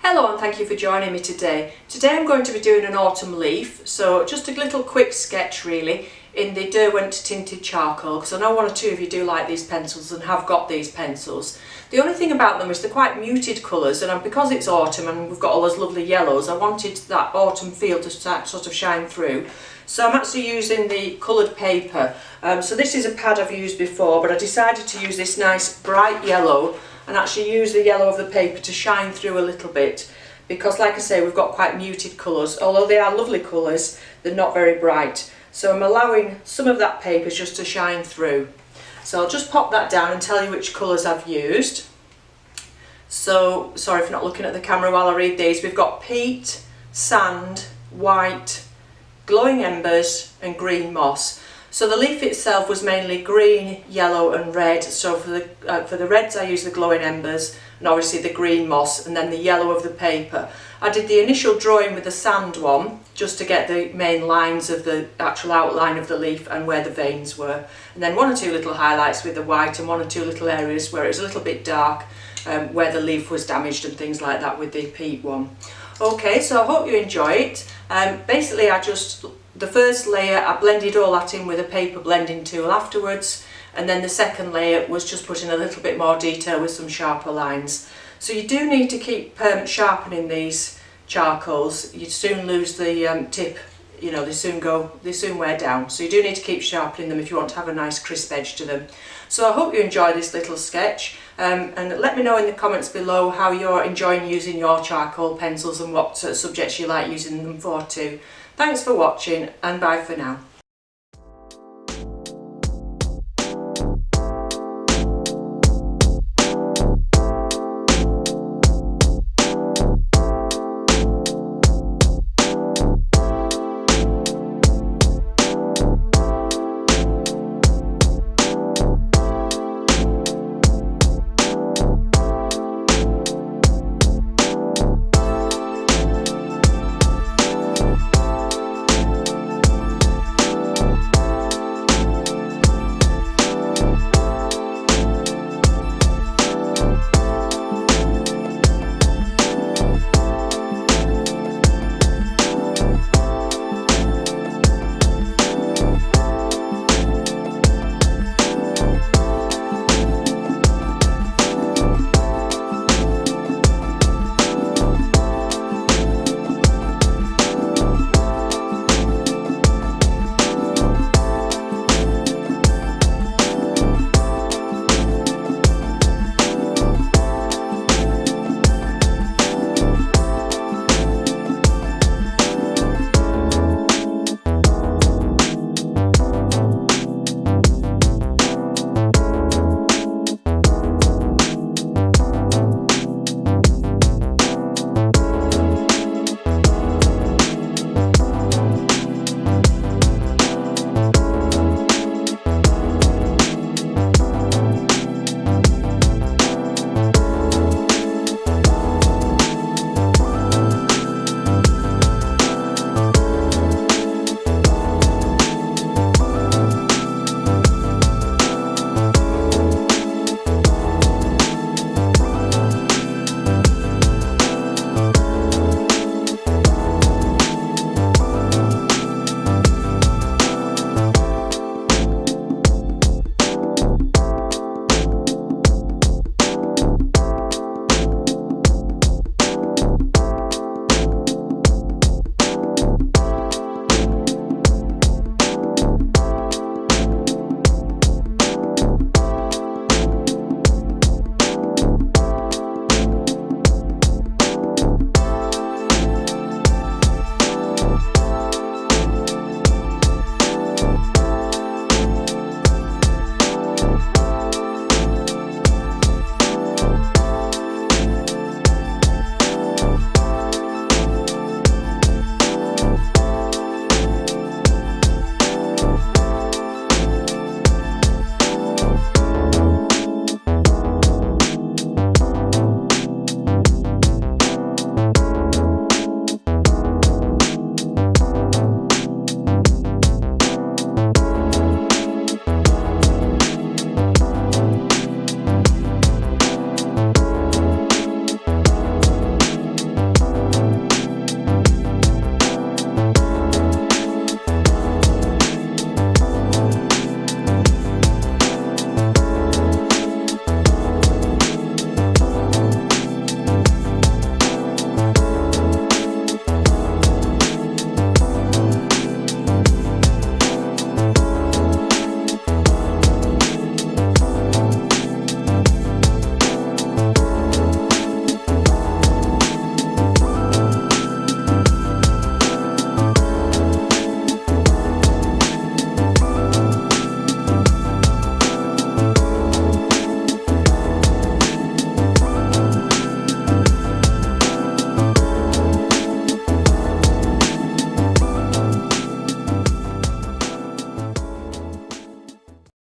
Hello and thank you for joining me today. Today I'm going to be doing an autumn leaf, so just a little quick sketch really in the Derwent Tinted Charcoal, because I know one or two of you do like these pencils and have got these pencils. The only thing about them is they're quite muted colours, and because it's autumn and we've got all those lovely yellows, I wanted that autumn feel to sort of shine through. So I'm actually using the coloured paper. So this is a pad I've used before, but I decided to use this nice bright yellow and actually use the yellow of the paper to shine through a little bit, because like I say, we've got quite muted colours. Although they are lovely colours, they're not very bright. So I'm allowing some of that paper just to shine through. So I'll just pop that down and tell you which colours I've used. So, sorry for not looking at the camera while I read these. We've got peat, sand, white, glowing embers and green moss. So the leaf itself was mainly green, yellow and red. So for the reds I used the glowing embers and obviously the green moss, and then the yellow of the paper. I did the initial drawing with the sand one just to get the main lines of the actual outline of the leaf and where the veins were. And then one or two little highlights with the white and one or two little areas where it was a little bit dark, where the leaf was damaged and things like that with the peat one. Okay, so I hope you enjoy it. Basically the first layer I blended all that in with a paper blending tool afterwards, and then the second layer was just putting a little bit more detail with some sharper lines. So you do need to keep sharpening these charcoals. You soon lose the tip, you know, they soon wear down. So you do need to keep sharpening them if you want to have a nice crisp edge to them. So I hope you enjoy this little sketch, and let me know in the comments below how you're enjoying using your charcoal pencils and what subjects you like using them for too. Thanks for watching, and bye for now.